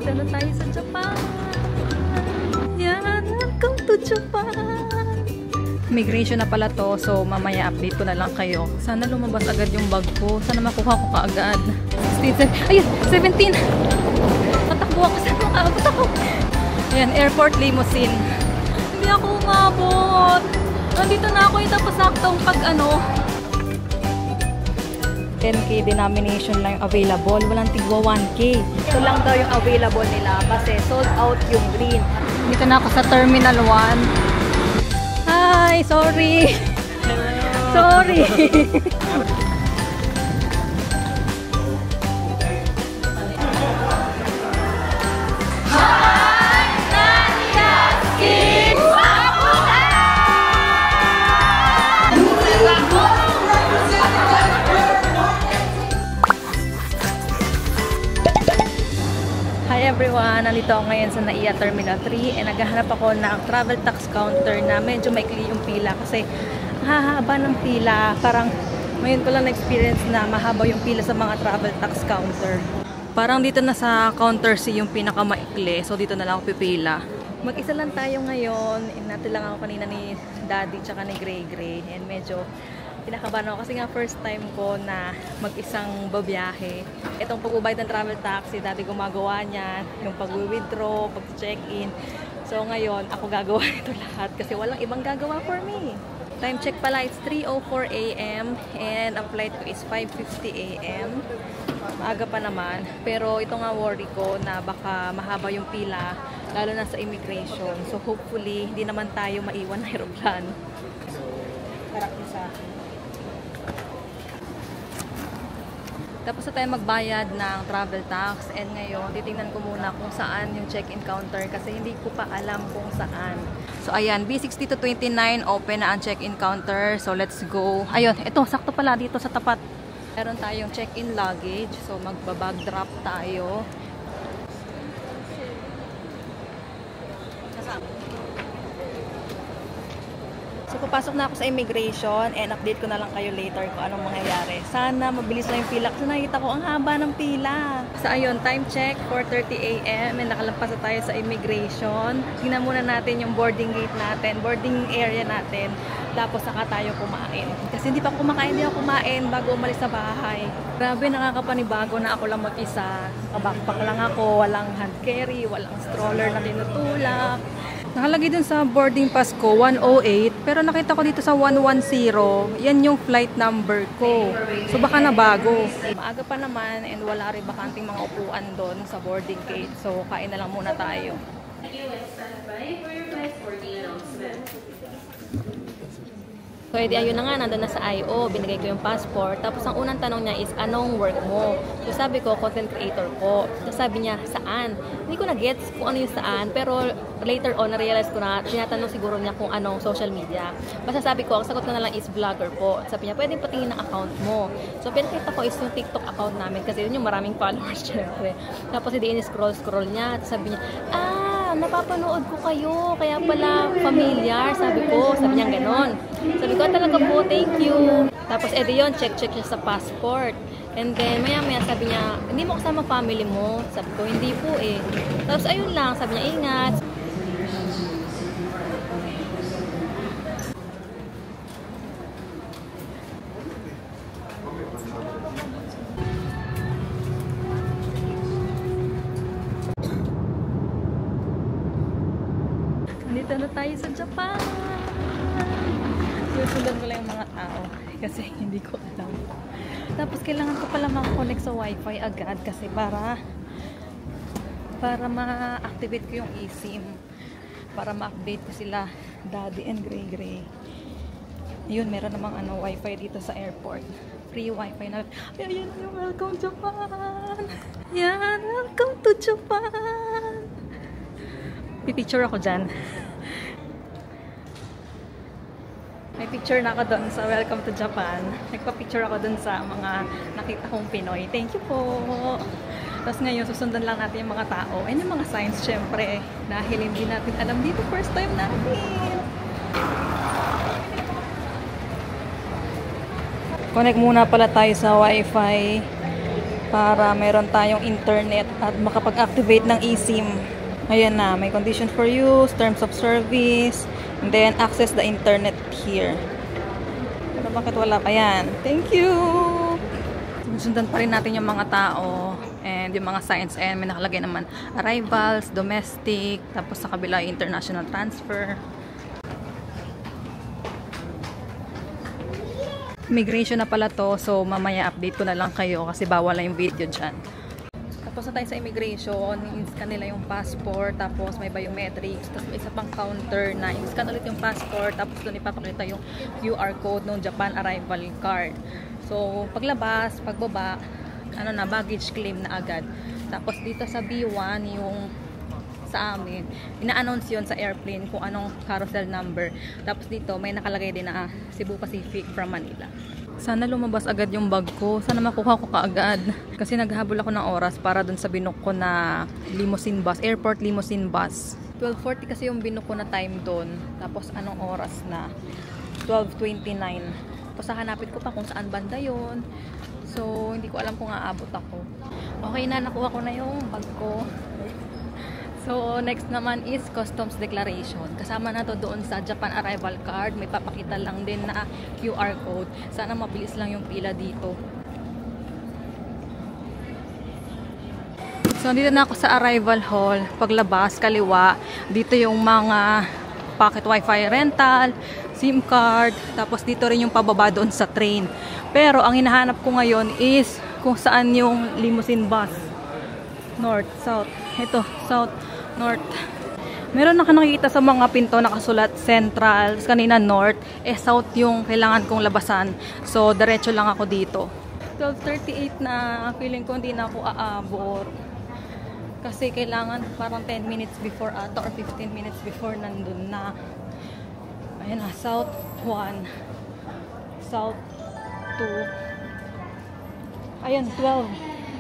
Nandito na tayo sa Japan. Yan, welcome to Japan. Migration na pala to, so mamaya update ko na lang kayo. Sana lumabas agad yung bag ko. Sana makuha ko kaagad. 16, ayun, 17. Patakbo ako sa makaabot ako. Ayan, airport limousine. Hindi ako umabot. Nandito na ako yung tapos saktong pag ano. 10K denomination lang yung available. Walang tigwa 1K. Ito lang daw yung available nila kasi sold out yung green. Dito na ako sa Terminal 1. Hi! Sorry! Sorry! Hi everyone! Nandito ako ngayon sa NAIA Terminal 3 and naghahanap ako ng travel tax counter na medyo maikli yung pila kasi mahaba ng pila. Parang ngayon ko lang na-experience na mahaba yung pila sa mga travel tax counter. Parang dito na sa counter C yung pinakamaikli, so dito na lang ako pipila. Mag-isa lang tayo ngayon. Natin lang ako kanina ni Daddy tsaka ni Gray Gray and medyo pinakabahan ako kasi nga first time ko na mag-isang babiyahe. Itong pag-ubayad ng travel tax, si Daddy gumagawa niyan, yung pag-withdraw, pag-check-in. So ngayon, ako gagawa ito lahat kasi walang ibang gagawa for me. Time check pala, it's 3:04 AM and ang flight ko is 5:50 AM. Maaga pa naman. Pero ito nga worry ko na baka mahaba yung pila, lalo na sa immigration. So hopefully, hindi naman tayo maiwan ng aeroplano. Harap niyo sa akin. Tapos na tayo magbayad ng travel tax and ngayon titingnan ko muna kung saan yung check-in counter kasi hindi ko pa alam kung saan. So ayan, B60 to 29 open na ang check-in counter. So let's go. Ayun, ito sakto pala dito sa tapat. Meron tayong check-in luggage. So magbabag drop tayo. So, papasok na ako sa immigration and update ko na lang kayo later kung anong mangyayari. Sana mabilis lang yung pila kasi nakita ko ang haba ng pila. So, ayun, time check, 4:30 AM and nakalampas na tayo sa immigration. Tingnan muna natin yung boarding gate natin, boarding area natin. Tapos, saka tayo kumain. Kasi hindi pa ako kumakain, hindi ako kumain bago umalis sa bahay. Grabe, nakakapanibago na ako lang mag-isa. Backpack lang ako, walang hand carry, walang stroller na tinutulak. Nakalagay dun sa boarding pass ko, 108. Pero nakita ko dito sa 110. Yan yung flight number ko. So baka nabago. Maaga pa naman and wala rin bakanting mga upuan doon sa boarding gate. So kain na lang muna tayo. So edi ayun na nga, nandun na sa I.O. Binigay ko yung passport. Tapos ang unang tanong niya is, anong work mo? So sabi ko, content creator ko. So sabi niya, saan? Hindi ko na-gets kung ano yung saan. Pero later on, na-realize ko na, tinatanong siguro niya kung anong social media. Basta sabi ko, ang sagot ko na lang is vlogger po. Sabi niya, pwedeng patingin ng account mo. So pinakita ko is yung TikTok account namin. Kasi yun yung maraming followers, syempre. Tapos hindi in-scroll niya. Tapos sabi niya, napapanood ko kayo, kaya pala familiar, sabi niya ganon. Sabi ko, talaga po, thank you. Tapos edi yun, check siya sa passport. And then, maya-maya sabi niya, hindi mo kasama family mo? Sabi ko, hindi po eh. Tapos ayun lang, sabi niya, ingat. Dito na tayo sa Japan. Susundan ko lang yung mga tao kasi hindi ko alam. Tapos kailangan ko pala makakonect sa wifi agad kasi para ma-activate ko yung eSIM. Para ma-update ko sila Daddy and Gray Gray. Ayun, meron namang wifi dito sa airport. Free wifi na. Ayan, welcome Japan! Yan, welcome to Japan! Pipicture ako dyan. May picture na ako doon sa Welcome to Japan. Nagpa-picture ako doon sa mga nakita kong Pinoy. Thank you po! Tapos ngayon, susundan lang natin yung mga tao. And yung mga signs, syempre, dahil hindi natin alam dito, first time natin. Connect muna pala tayo sa Wi-Fi para meron tayong internet at makapag-activate ng eSIM. Ayan na, may condition for use, terms of service, and then access the internet here. Pero bakit wala pa yan? Thank you! Sundan pa rin natin yung mga tao and yung mga signs, and may nakalagay naman arrivals, domestic, tapos sa kabila international transfer. Immigration na pala to, so mamaya update ko na lang kayo kasi bawal na yung video dyan. Tapos na tayo sa immigration, i-scan nila yung passport, tapos may biometrics, tapos may isa pang counter na i-scan ulit yung passport, tapos doon ipapakita yung QR code ng Japan arrival card. So paglabas, pagbaba, ano na, baggage claim na agad. Tapos dito sa B1, yung sa amin, ina-announce yun sa airplane kung anong carousel number. Tapos dito may nakalagay din na Cebu Pacific from Manila. Sana lumabas agad yung bag ko. Sana makuha ko kaagad. Kasi naghahabol ako ng oras para dun sa binook ko na limousine bus, airport limousine bus. 12:40 kasi yung binook ko na time doon. Tapos anong oras na? 12:29. Tapos hanapin ko pa kung saan banda yun. So hindi ko alam kung aabot ako. Okay na, nakuha ko na yung bag ko. So, next naman is customs declaration. Kasama na to doon sa Japan arrival card. May papakita lang din na QR code. Sana mabilis lang yung pila dito. So, dito na ako sa arrival hall. Paglabas, kaliwa. Dito yung mga pocket wifi rental, SIM card. Tapos dito rin yung pababa doon sa train. Pero, ang hinahanap ko ngayon is kung saan yung limousine bus. North, south. Ito, south, north. Meron na nakikita sa mga pinto nakasulat central. Kanina north. South yung kailangan kong labasan. So, diretso lang ako dito. 12:38 na. Feeling ko hindi na ako aabot. Kasi kailangan parang 10 minutes before ata or 15 minutes before nandun na. Ayan na. South 1. South 2. Ayan, 12.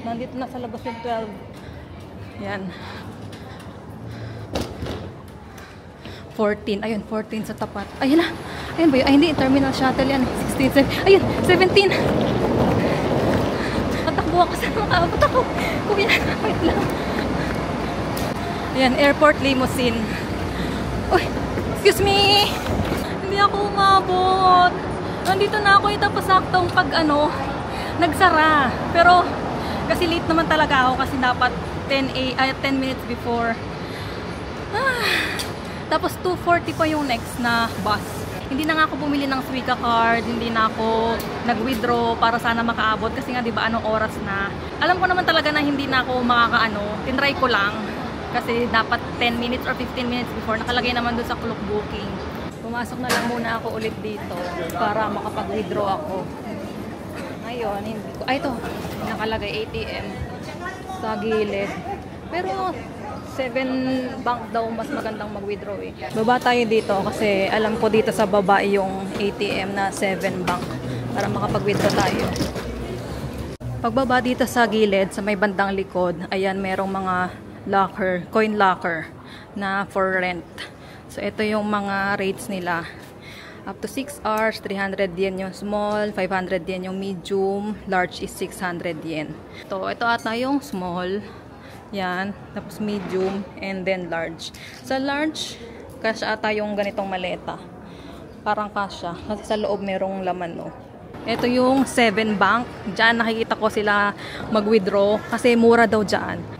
Nandito na sa labas yung 12. Ayan. 14. Ayun, 14 sa tapat. Ayun na. Ayun ba yun? Ay, hindi. Terminal shuttle yan. 16. Ayun, 17. Tatakbo ako sa mga abot ako. Kuya, wait lang. Ayan, airport limousine. Uy, excuse me. Hindi ako umabot. Nandito na ako. Tapos saktong pag nagsara. Pero, kasi late naman talaga ako kasi dapat 10 minutes before. Tapos 2:40 pa yung next na bus. Hindi na nga ako bumili ng Suica card, hindi na ako nag-withdraw para sana makaabot kasi nga 'di ba anong oras na. Alam ko naman talaga na hindi na ako tinry ko lang kasi dapat 10 minutes or 15 minutes before nakalagay naman doon sa clock booking. Pumasok na lang muna ako ulit dito para makapag-withdraw ako. Ngayon, hindi ko. Ito, nakalagay ATM sa gilid. Pero 7 bank daw mas magandang mag-withdraw eh. Baba tayo dito kasi alam ko dito sa baba yung ATM na 7 bank para makapag-withdraw tayo. Pagbaba dito sa gilid, sa may bandang likod, ayan merong mga locker, coin locker na for rent. So ito yung mga rates nila. Up to 6 hours, 300 yen yung small, 500 yen yung medium, large is 600 yen. Ito ata yung small. Yan, tapos medium, and then large. Sa large, kasya ata yung ganitong maleta. Parang kasya, kasi sa loob merong laman, no. Ito yung 7 bank. Diyan nakikita ko sila mag-withdraw kasi mura daw diyan.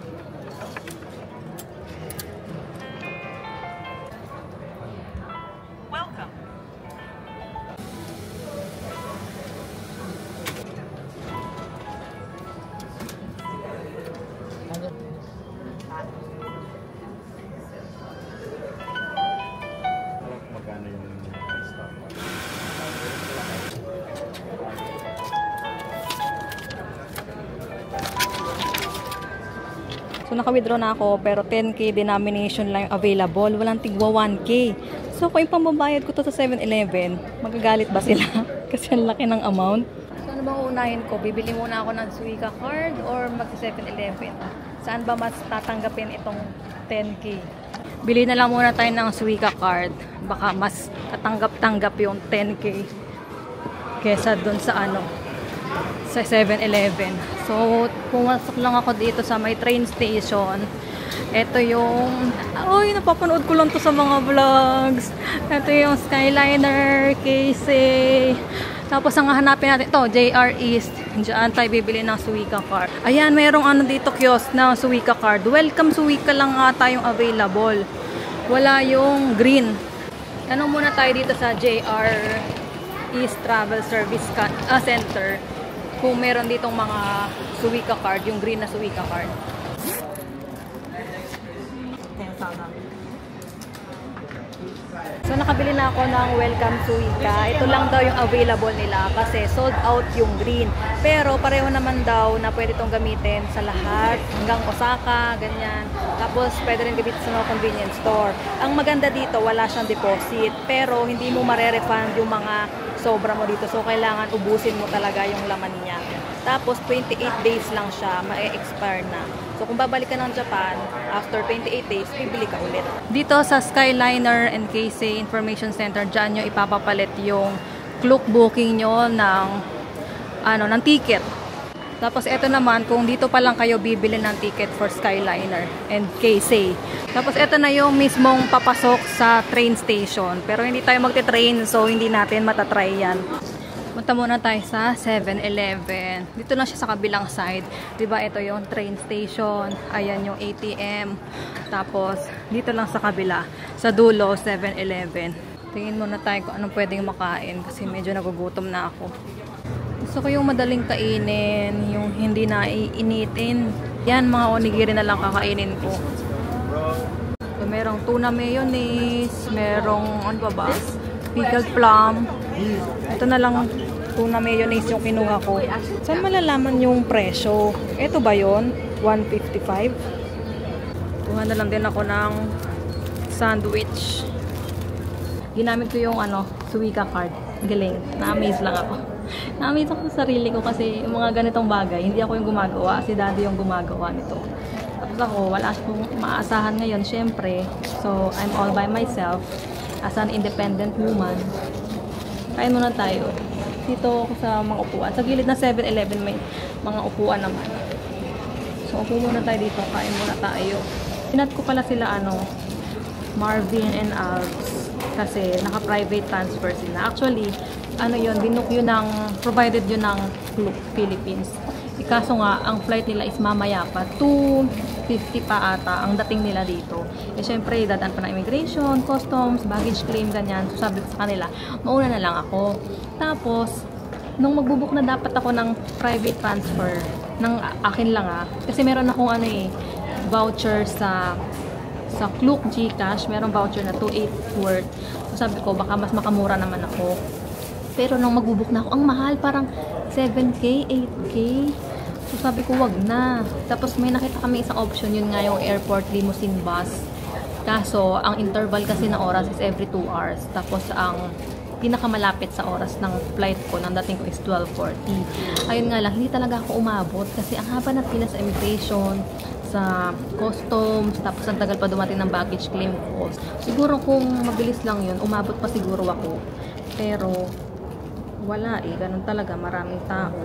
So, naka-withdraw na ako, pero 10K denomination lang available. Walang tigwa 1K. So, kung yung pambabayad ko to sa 7-Eleven, magagalit ba sila? Kasi ang laki ng amount. So, ano bang unahin ko? Bibili muna ako ng Suica card or mag-7-Eleven? Saan ba mas tatanggapin itong 10K? Bili na lang muna tayo ng Suica card. Baka mas tatanggap-tanggap yung 10K kesa dun sa sa 7-Eleven. So, pumasok lang ako dito sa may train station. Ito yung, napapanood ko lang to sa mga vlogs. Ito yung Skyliner, Casey. Tapos ang hanapin natin, ito, JR East. Diyan tayo bibili ng Suica card. Ayan, mayroong dito kiosk na Suica card. Welcome Suica lang ata yung available. Wala yung green. Tanong muna tayo dito sa JR East Travel Service Center kung meron ditong mga Suica card, yung green na Suica card. So nakabili na ako ng Welcome Suica. Ito lang daw yung available nila kasi sold out yung green. Pero pareho naman daw na pwede itong gamitin sa lahat, hanggang Osaka, ganyan. Tapos pwede rin gamitin sa mga convenience store. Ang maganda dito, wala siyang deposit. Pero hindi mo mare-refund yung mga sobra mo dito. So kailangan ubusin mo talaga yung laman niya. Tapos 28 days lang siya, ma-expire na. So kung babalik ka ng Japan, after 28 days, bibili ka ulit. Dito sa Skyliner and Casey Information Center, dyan nyo ipapapalit yung Klook booking nyo ng ticket. Tapos ito naman, kung dito pa lang kayo bibili ng ticket for Skyliner and Casey. Tapos ito na yung mismong papasok sa train station. Pero hindi tayo magte-train, so hindi natin matatry yan. Punta muna tayo sa 7-Eleven. Dito na siya sa kabilang side. Diba ito yung train station. Ayan yung ATM. Tapos dito lang sa kabila. Sa dulo, 7-Eleven. Tingin muna tayo kung anong pwedeng makain. Kasi medyo nagugutom na ako. Gusto ko yung madaling kainin. Yung hindi na iinitin. Yan, mga onigiri na lang kakainin ko. So, merong tuna mayonnaise. Merong, ano ba? Pickled plum. Ito na lang tuna mayonnaise yung kinuha ko. Saan malalaman yung presyo? Ito ba yun? 155. Kuha na lang din ako ng sandwich. Ginamit ko yung Suica card. Galing. Na-amaze lang ako. Na-amaze ako sa sarili ko kasi yung mga ganitong bagay, hindi ako yung gumagawa. Si daddy yung gumagawa nito. Tapos ako, wala akong maasahan ngayon, syempre. So, I'm all by myself. As an independent woman. Kain muna tayo. Dito ako sa mga upuan. Sa gilid na 7-Eleven may mga upuan naman. So, upo muna tayo dito. Kain muna tayo. Sinat ko pala sila Marvin and Alves. Kasi naka-private transfer sila. Actually, yun, binook yun provided yun ng Klook Philippines. Kaso nga, ang flight nila is mamaya pa. 2:50 pa ata ang dating nila dito. Eh, syempre, dadaan pa ng immigration, customs, baggage claim, ganyan. So, sabi ko sa kanila, mauna na lang ako. Tapos, nung magbubuk na dapat ako ng private transfer, ng akin lang kasi meron akong voucher sa Klook GCash, merong voucher na 2.8 worth. So, sabi ko, baka mas makamura naman ako. Pero nung magbubuk na ako, ang mahal, parang 7K, 8K. So sabi ko, wag na. Tapos may nakita kami isang option, yun nga yung airport limousine bus. Kaso, ang interval kasi na oras is every 2 hours. Tapos ang pinakamalapit sa oras ng flight ko, ng dating ko is 12:40. Ayun nga lang, hindi talaga ako umabot. Kasi ang haba na pila sa immigration, sa customs, tapos ang tagal pa dumating ng baggage claim ko. Siguro kung mabilis lang yun, umabot pa siguro ako. Pero, wala ganun talaga, maraming tao.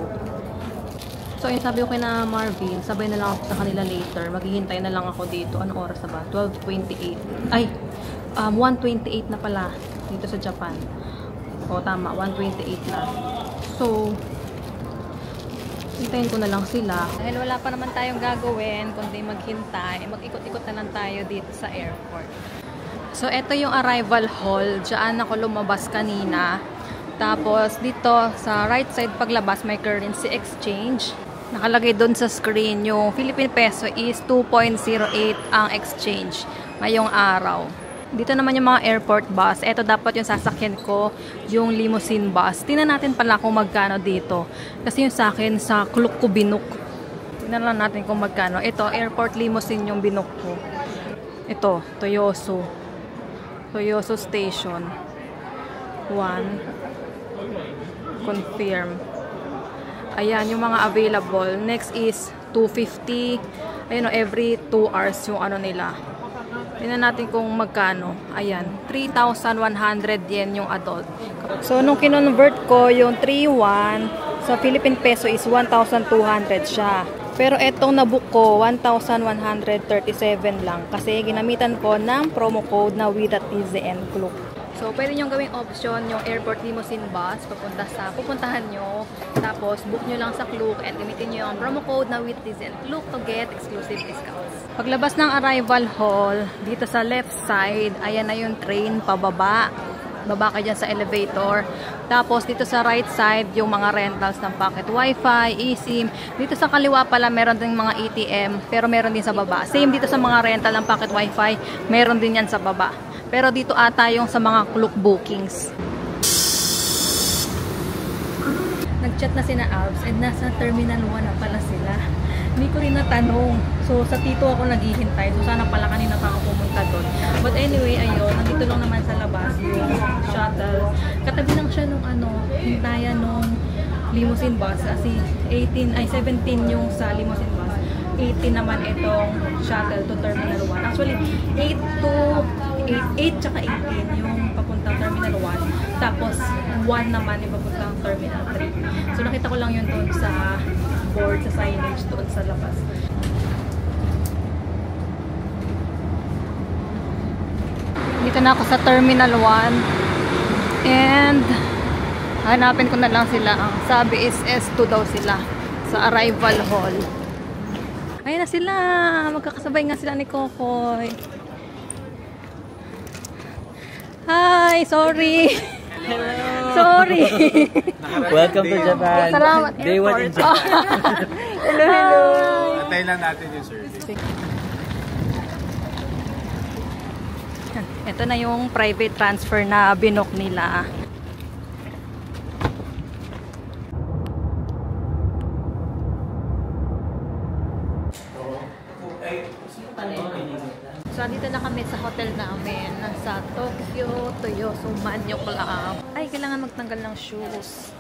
So, yung sabi ko kay na Marvin, sabay na lang ako sa kanila later. Maghihintay na lang ako dito. Anong oras na ba? 12:28. Ay, 1:28 na pala dito sa Japan. O, tama. 1:28 na. So, hintayin ko na lang sila. Dahil wala pa naman tayong gagawin, kundi maghintay. Mag-ikot-ikot na lang tayo dito sa airport. So, ito yung arrival hall. Diyan ako lumabas kanina. Tapos, dito sa right side paglabas, may currency exchange. Nakalagay doon sa screen, yung Philippine peso is 2.08 ang exchange ngayong araw. Dito naman yung mga airport bus. Ito dapat yung sasakyan ko, yung limousine bus. Tingnan natin pala kung magkano dito. Kasi yung sa akin, sa Klook ko binook. Tingnan lang natin kung magkano. Ito, airport limousine yung binook ko. Ito, Toyosu. Toyosu Station. 1. Confirm. Ayan, yung mga available. Next is 250. Ayun, every 2 hours yung nila. Tingnan natin kung magkano. Ayan, 3,100 yen yung adult. So, nung kinonvert ko yung 3,1, So, Philippine peso is 1,200 siya. Pero etong nabook ko, 1,137 lang. Kasi ginamitan ko ng promo code na with at TZN Klook. So, pwede nyo gawing option yung airport limousine bus papunta sa pupuntahan nyo. Tapos, book nyo lang sa Klook and gamitin nyo yung promo code na with TZN Klook to get exclusive discounts. Paglabas ng arrival hall, dito sa left side, ayan na yung train pababa. Baba ka dyan sa elevator. Tapos, dito sa right side, yung mga rentals ng pocket wifi, eSIM. Dito sa kaliwa pala, meron din mga ATM, pero meron din sa baba. Same dito sa mga rental ng pocket wifi, meron din yan sa baba. Pero dito ata yung sa mga Klook bookings. Nag-chat na sina Alps and nasa Terminal 1 na pala sila. Hindi ko rin natanong. So, sa tito ako naghihintay. So, sana pala kanina pa ako pumunta doon. But anyway, ayun. Nandito lang naman sa labas yung shuttle. Katabi lang siya nung hintayan nung limousine bus. Kasi 17 yung sa limousine bus. 18 naman itong shuttle to Terminal 1. Actually, 8 tsaka 18 yung papuntang Terminal 1. Tapos, 1 naman yung papuntang Terminal 3. So, nakita ko lang yun doon sa board, sa signage doon sa labas. Dito na ako sa Terminal 1. And, hanapin ko na lang sila. Ang sabi is S2 daw sila sa arrival hall. Ayun na sila. Magkakasabay nga sila ni Kokoy. Hi! Sorry! Hello! Sorry! Welcome to Japan! Salamat! Day 1 in Japan! Hello! Hello! Patay lang natin yung service. Ito na yung private transfer na binook nila. So, dito na kami sa hotel namin. Nasa Tokyo, Toyosumanyo Club. Ay, kailangan magtanggal ng shoes.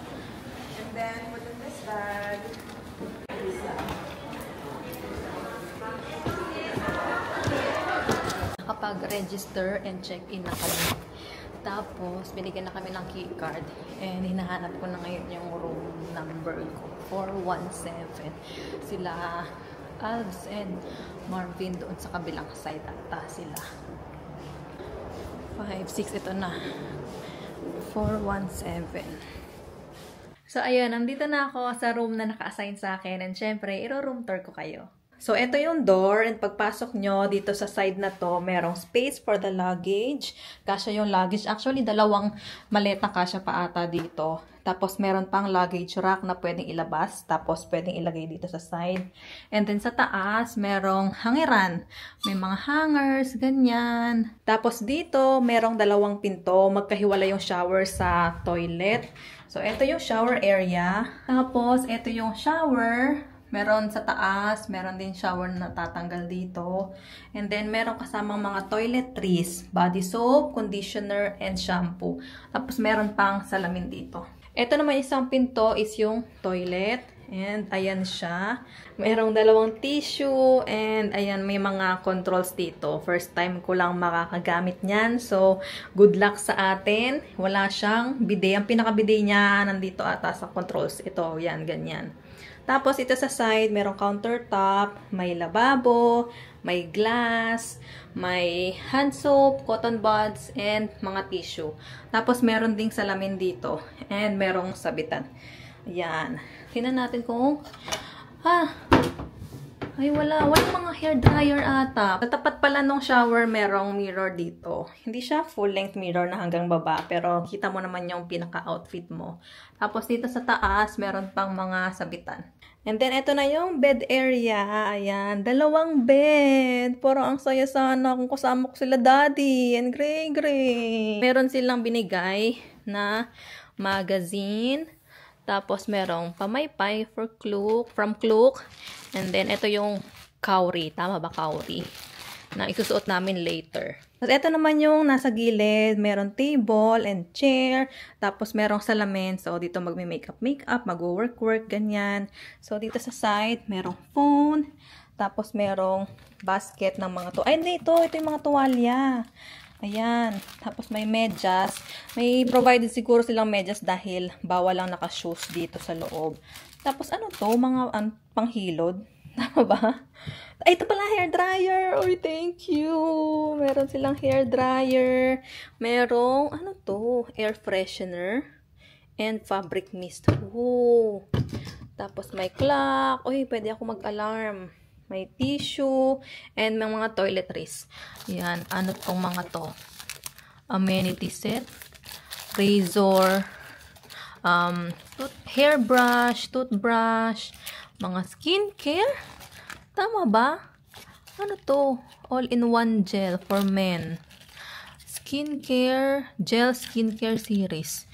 And then, put in this bag. Kapag register and check-in na kami. Tapos, binigyan na kami ng keycard. And hinahanap ko na ngayon yung room number ko. 417. Sila Alves and Marvin doon sa kabilang side ata sila. 5-6 ito na. 417. So, ayun. Nandito na ako sa room na naka-assign sa akin. And syempre, iro-room tour ko kayo. So, ito yung door. And pagpasok nyo dito sa side na to, merong space for the luggage. Kasya yung luggage. Actually, dalawang maleta kasya pa ata dito. Tapos, meron pang luggage rack na pwedeng ilabas. Tapos, pwedeng ilagay dito sa side. And then, sa taas, merong hangiran. May mga hangers, ganyan. Tapos, dito, merong dalawang pinto. Magkahiwala yung shower sa toilet. So, ito yung shower area. Tapos, ito yung shower. Meron sa taas. Meron din shower na natatanggal dito. And then, meron kasamang mga toiletries. Body soap, conditioner, and shampoo. Tapos, meron pang salamin dito. Ito naman isang pinto is yung toilet. And ayan siya. Mayroong dalawang tissue. And ayan, may mga controls dito. First time ko lang makakagamit niyan. So, good luck sa atin. Wala siyang bidet. Ang pinaka-bidet niya nandito ata sa controls. Ito, yan, ganyan. Tapos, ito sa side, merong countertop, may lababo, may glass, may hand soap, cotton buds, and mga tissue. Tapos, meron ding salamin dito. And merong sabitan. Ayan. Tingnan natin kung... Ay, wala. Walang mga hair dryer ata. Sa tapat pala nung shower, merong mirror dito. Hindi siya full-length mirror na hanggang baba. Pero, kita mo naman yung pinaka-outfit mo. Tapos, dito sa taas, meron pang mga sabitan. And then, ito na yung bed area. Ayan. Dalawang bed. Parang ang saya sana kung kasama ko sila daddy. And gray. Meron silang binigay na magazine. Tapos, merong pamaypay from Klook. And then, ito yung cowrie. Tama ba, cowrie? Na isusuot namin later. Tapos, ito naman yung nasa gilid. Meron table and chair. Tapos, merong salamin. So, dito magme-makeup, mag-work, ganyan. So, dito sa side, merong phone. Tapos, merong basket ng mga to. Ay, hindi, ito yung mga tuwalya. Ayan. Tapos may medyas. May provided siguro silang medyas dahil bawal lang naka-shoes dito sa loob. Tapos ano to? Mga panghilod. Tama ba? Ay, ito pala hair dryer. Oy, thank you. Meron silang hair dryer. Merong, ano to? Air freshener. And fabric mist. Ooh. Tapos may clock. Oy, pwede ako mag-alarm. May tissue, and may mga toiletries. Yan, ano tong mga to? Amenity set, razor, hairbrush, toothbrush, mga skincare. Tama ba? Ano to? All-in-one gel for men. Skincare, gel skincare series.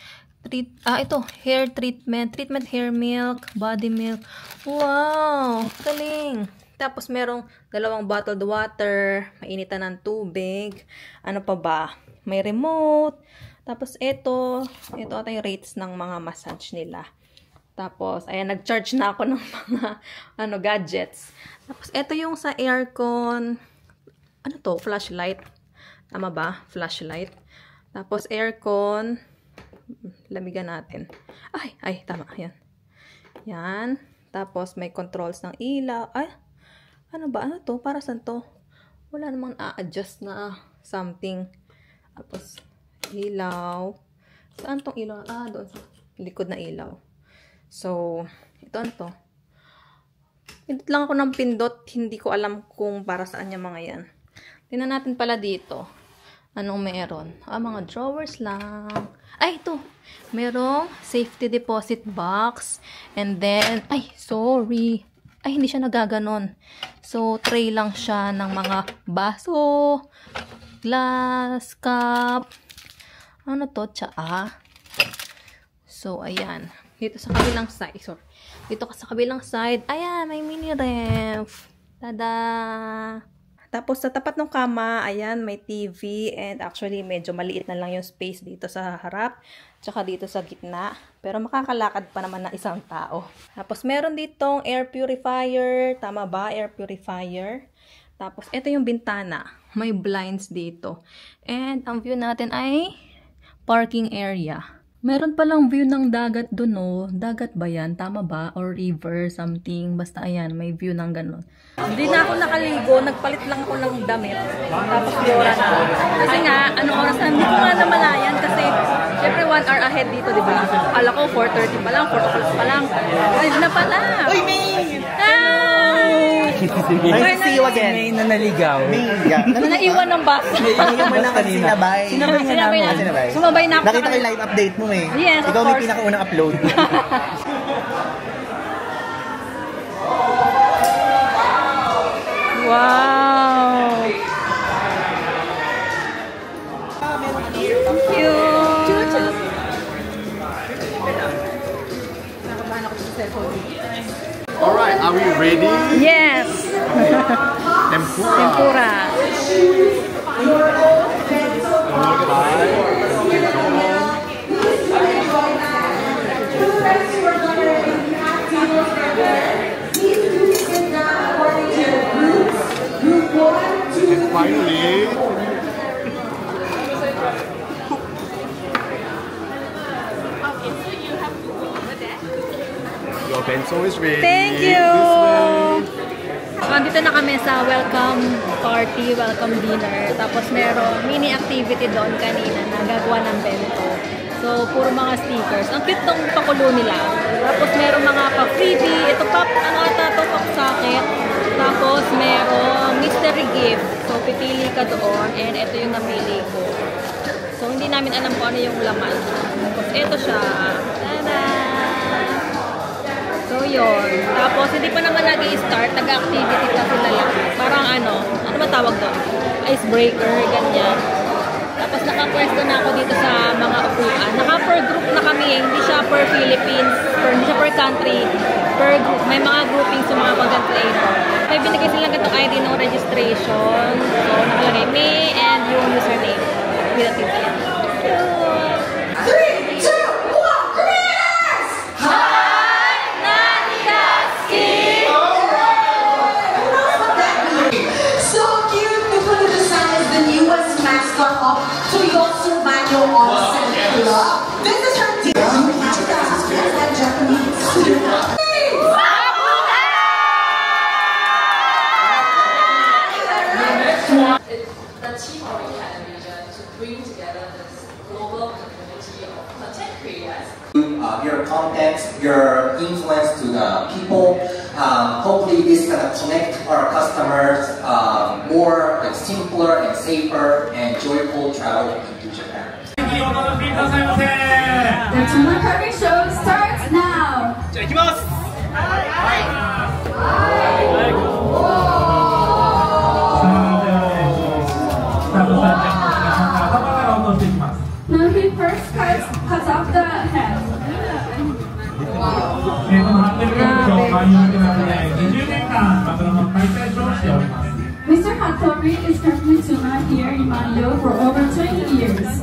Ito, hair treatment, hair milk, body milk. Wow, galing. Tapos merong 2 bottled water, mainitan ng tubig. Ano pa ba? May remote. Tapos ito ata yung rates ng mga massage nila. Tapos ayan, nag-charge na ako ng mga gadgets. Tapos ito yung sa aircon. Ano to? Flashlight. Tama ba? Flashlight. Tapos aircon. Lamigan natin. Ay, tama. Ayan. Yan. Tapos may controls ng ilaw. Ay, ano ba? Ano to? Para saan to? Wala namang a-adjust na something. Tapos, ilaw. Saan tong ilaw? Doon sa likod na ilaw. So, ito ano to? Pindot lang ako ng pindot. Hindi ko alam kung para saan yung mga yan. Tingnan natin pala dito. Anong meron? Mga drawers lang. Ay, ito. Merong safety deposit box. And then, ay, sorry. Ay, hindi siya nagaganon. So, tray lang siya ng mga baso, glass, cup. Ano to? Tsaa. So, ayan. Dito sa kabilang side. Sorry. Dito sa kabilang side. Ayan, may mini ref. Tada! Tapos, sa tapat ng kama, ayan, may TV. And actually, medyo maliit na lang yung space dito sa harap. Tsaka dito sa gitna. Pero makakalakad pa naman ng isang tao. Tapos, meron ditong air purifier. Tama ba? Air purifier. Tapos, ito yung bintana. May blinds dito. And, ang view natin ay parking area. Meron palang view ng dagat dun, no? Dagat ba yan? Tama ba? Or river, something. Basta, ayan, may view ng ganun. Hindi na ako nakaligo. Nagpalit lang ako ng damit. Tapos, yora na. Kasi nga, anong oras na? Hindi ko nga namalayan kasi, syempre, 1 hour ahead dito, di ba? Akala ko, 4:30 pa lang, 4 o'clock pa lang. Ay, na pala! Uy, May! Nice to see you again. May na naligaw. Naiwan ng bus. Naiwan mo lang kasi sinabay. Sinabay na. Sumabay na ako. Nakita ko yung live update mo eh. Yes, of Ikaw may course. pinakaunang upload. Wow! Cute! Alright, are we ready? Yes! Tempura. Tempura. And finally, your bento is ready. Thank you! This way. Nandito na kami sa welcome party, welcome dinner. Tapos merong mini activity doon kanina na gagawa ng bento. So, puro mga stickers. Ang cute ng pakulo nila. Tapos merong mga pa-freebie. Ito pa, ano ata ito, paksakit. Tapos merong mystery gift. So, pipili ka doon. And ito yung napili ko. So, hindi namin alam kung ano yung laman. Tapos ito siya. Tada! So, yun. Tapos, hindi pa naman nag-i-start. Nag-activity pa sila lang. Parang ano ba tawag doon? Icebreaker, ganyan. Tapos, nakapwesto na ako dito sa mga upuan. Naka-per group na kami. Hindi siya per Philippines. Hindi siya per country. Per group. May mga grouping sa mga content creator. May binigay silang gatong ID ng registration. So, nakalagay me and yung username. With a title. Cute! 3, 2, 1, greetings! Hi, Nanyaski! So cute! This one is designed as the newest mascot of the team already had a vision to bring together this global community of content creators. Your content, your influence to the people. Hopefully this can connect our customers more like simpler and safer and joyful travel into Japan. The Tuna Carving Show starts now! Now he first cuts off the head. Mr. Hattori is carving tuna here in Manyo for over 20 years.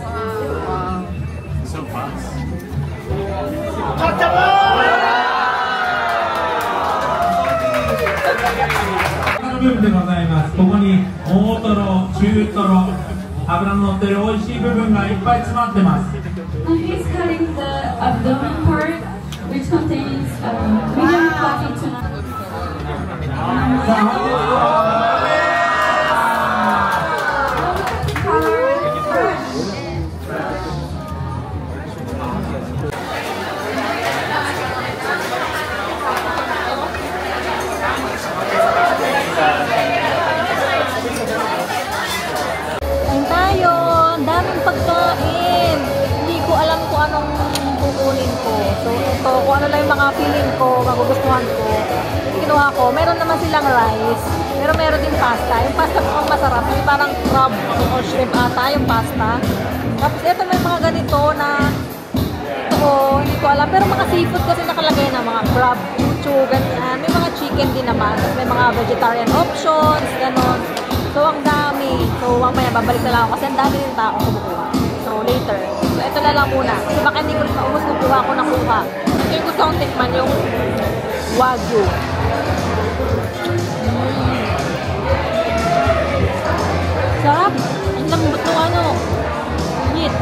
So fast. 部分でございます。ここに大トロ、中トロ、脂の乗ってる美味しい部分がいっぱい詰まってます。Now he's cutting the abdomen part, which contains medium quality tuna. Kain tayo! Ang daming pagkain! Hindi ko alam kung anong kukunin ko. So, ito, kung ano lang yung mga feeling ko, magugustuhan ko. Kinuha ko. Meron naman silang rice. Pero meron din pasta. Yung pasta ko ang masarap. Yung parang crab o shrimp ata yung pasta. Tapos ito may mga ganito na ito, hindi ko alam. Pero mga seafood kasi nakalagay na mga crab, chuchu, ganyan. May mga chicken din naman. Tapos may mga vegetarian options, ganon. So, ang dami. So, mamaya babalik na lang ako kasi ang dami din tao kumukuha. So, later. So, ito na lang muna. Kasi baka hindi ko rin maubos kung kuha ako na kuha. Ito yung gusto kong tikman yung Wagyu. Sarap! Ang lambot ng ano. Meat.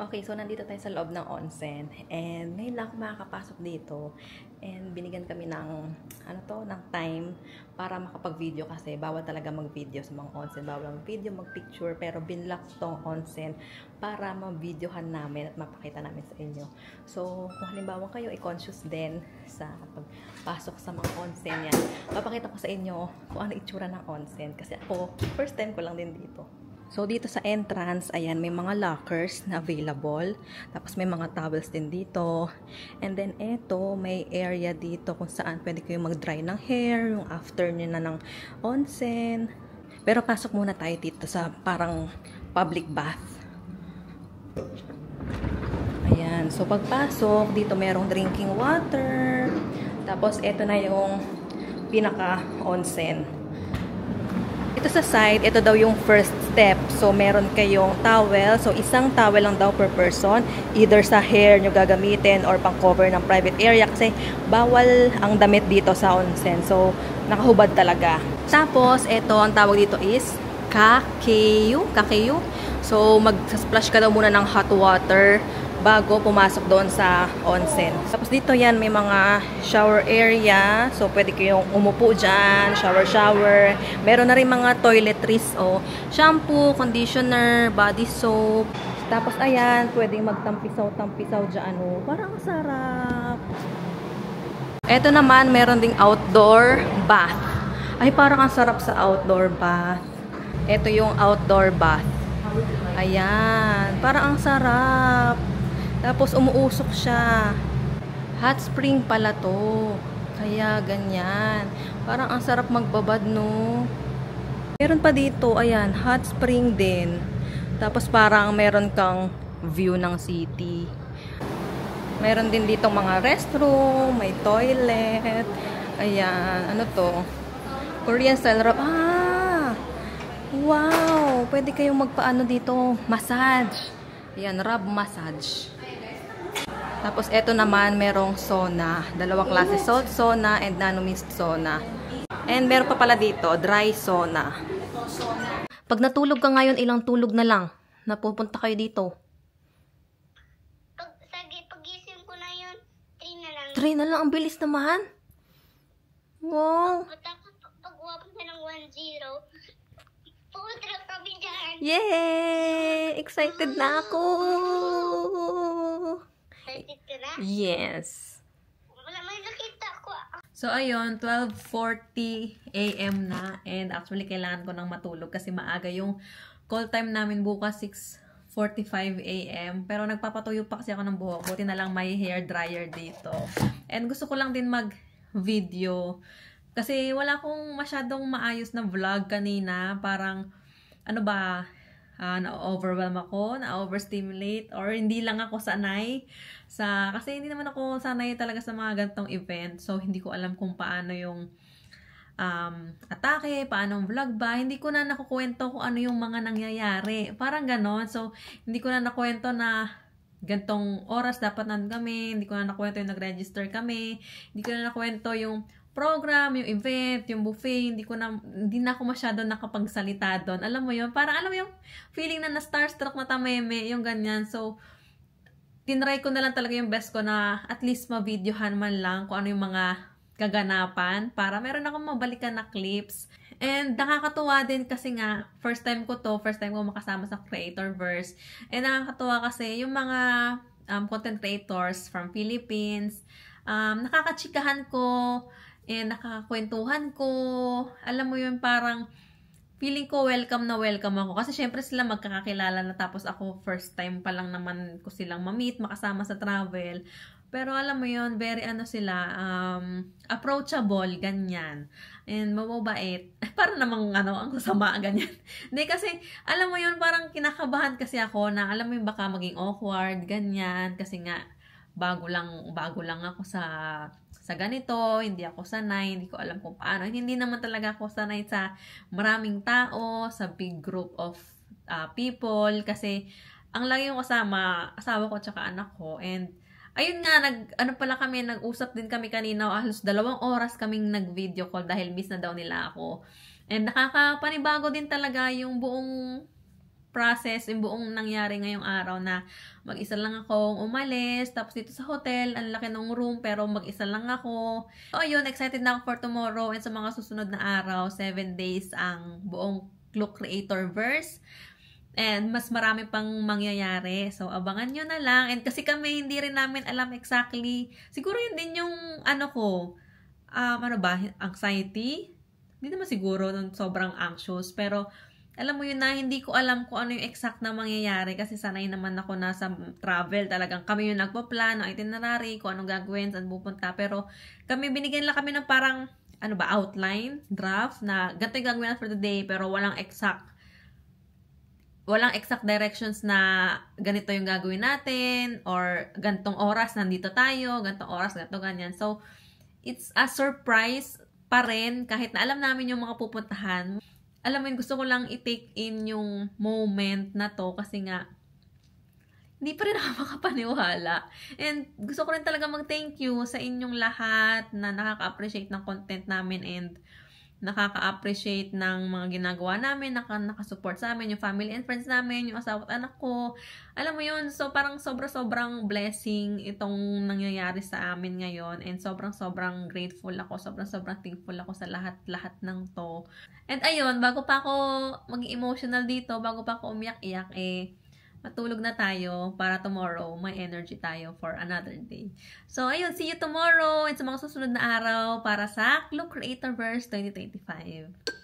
Okay, so nandito tayo sa loob ng onsen and ngayon lang ako makakapasok dito and binigyan kami ng ng time para makapag-video kasi bawal talaga mag-video sa mga onsen, bawal mag-video, mag-picture, pero binlock tong onsen para ma-videohan namin at mapakita namin sa inyo. So, kung halimbawa kayo i-conscious din sa pagpasok sa mga onsen yan, papakita ko sa inyo kung ano itsura ng onsen kasi ako, first time ko lang din dito. So, dito sa entrance, ayan, may mga lockers na available. Tapos, may mga towels din dito. And then, eto, may area dito kung saan pwede kayong mag-dry ng hair, yung after nyo na ng onsen. Pero, pasok muna tayo dito sa parang public bath. Ayan. So, pagpasok, dito merong drinking water. Tapos, eto na yung pinaka-onsen. Ito sa side, ito daw yung first step. So, meron kayong towel. So, isang towel lang daw per person. Either sa hair nyo gagamitin or pang cover ng private area. Kasi, bawal ang damit dito sa onsen. So, nakahubad talaga. Tapos, ito, ang tawag dito is kakeyu. Kakeyu. So, mag-splash ka daw muna ng hot water bago pumasok doon sa onsen. Tapos dito yan, may mga shower area. So, pwede kayong umupo dyan, shower. Meron na rin mga toiletries, shampoo, conditioner, body soap. Tapos, ayan, pwedeng magtampisaw dyan, Parang sarap. Eto naman, meron ding outdoor bath. Ay, parang ang sarap sa outdoor bath. Eto yung outdoor bath. Ayan, parang ang sarap. Tapos umuusok siya. Hot spring pala to. Kaya ganyan. Parang ang sarap magbabad, no? Meron pa dito, ayan, hot spring din. Tapos parang meron kang view ng city. Meron din dito mga restroom, may toilet. Ayan, ano to? Korean style rub. Wow! Pwede kayong magpaano dito, massage. Ayan, rub massage. Tapos, eto naman, merong sauna. Dalawang klase, salt sauna and nano-mist sauna. And meron pa pala dito, dry sauna. Pag natulog ka ngayon, ilang tulog na lang? Napupunta kayo dito? Pag-isip ko na yun, 3 na lang. 3 na lang, ang bilis naman. Wow! Pag-wapon na ng 1-0, pumunta kami dyan. Yay! Excited na ako! Excited ka na? Yes. Wala may nakita ko. So, ayun, 12:40 AM na. And actually, kailangan ko nang matulog kasi maaga yung call time namin bukas, 6:45 AM. Pero nagpapatuyo pa kasi ako ng buhok. Buti na lang may hair dryer dito. And gusto ko lang din mag-video. Kasi wala akong masyadong maayos na vlog kanina. Parang, na-overwhelm ako, na-overstimulate, or hindi lang ako sanay kasi hindi naman ako sanay talaga sa mga ganitong event. So, hindi ko alam kung paano yung atake, paano ang vlog ba. Hindi ko na nakukwento kung ano yung mga nangyayari. Parang ganon. So, hindi ko na nakwento na gantong oras dapat nandun kami. Hindi ko na nakwento yung nag-register kami. Hindi ko na nakwento yung program, yung event, yung buffet. Hindi na ako masyado nakapagsalita doon. Alam mo yun? Parang alam mo yung feeling na na-starstruck na tameme, yung ganyan. So, tinry ko na lang talaga yung best ko na at least ma-videohan man lang kung ano yung mga kaganapan para meron akong mabalikan na clips. And nakakatuwa din kasi nga, first time ko makasama sa Creatorverse. And nakakatuwa kasi yung mga content creators from Philippines, nakakachikahan ko, and nakakakwentuhan ko. Alam mo yun, parang feeling ko welcome na welcome ako. Kasi syempre sila magkakakilala na tapos ako first time pa lang naman ko silang ma-meet, makasama sa travel. Pero alam mo yun, very approachable, ganyan. And mababait. Para namang ang sasama, ganyan. Hindi kasi, alam mo yun, parang kinakabahan kasi ako na alam mo yun, baka maging awkward, ganyan. Kasi nga, bago lang ako sa ganito, hindi ako sanay, hindi ko alam kung paano. Hindi naman talaga ako sanay sa maraming tao, sa big group of people, kasi ang lagi yung kasama, asawa ko tsaka anak ko. And ayun nga, nag-usap din kami kanina, halos 2 oras kaming nag-video call dahil miss na daw nila ako. And nakakapanibago din talaga yung buong process, yung buong nangyari ngayong araw na mag-isa lang akong umalis, tapos dito sa hotel, ang laki ng room, pero mag-isa lang ako. So, ayun, excited na ako for tomorrow and sa mga susunod na araw, 7 days ang buong Klook Creatorverse. And mas marami pang mangyayari. So, abangan nyo na lang. And kasi kami, hindi rin namin alam exactly. Siguro yun din yung, anxiety? Hindi naman siguro, sobrang anxious. Pero, alam mo yun na, hindi ko alam kung ano yung exact na mangyayari kasi sanay naman ako na sa travel. Talagang kami yung nagpa-plan, ang itinerary, kung anong gagawin, saan pupunta. Pero kami, binigyan lang kami ng parang, outline, draft, na ganito yung gagawin for the day, pero walang exact directions na ganito yung gagawin natin, or gantong oras nandito tayo, gantong oras, ganito, ganyan. So, it's a surprise pa rin, kahit na alam namin yung mga pupuntahan. alam mo yun, gusto ko lang i-take in yung moment na to kasi nga, hindi pa rin ako makapaniwala. And gusto ko rin talaga mag-thank you sa inyong lahat na nakaka-appreciate ng content namin and nakaka-appreciate ng mga ginagawa namin, nakasupport sa amin, yung family and friends namin, yung asawa at anak ko. Alam mo yun, so parang sobrang blessing itong nangyayari sa amin ngayon and sobrang grateful ako, sobrang thankful ako sa lahat ng to. And ayun, bago pa ako maging emotional dito, bago pa ako umiyak-iyak, matulog na tayo para tomorrow may energy tayo for another day. So, ayun, see you tomorrow and sa mga susunod na araw para sa Klook Creatorverse 2025.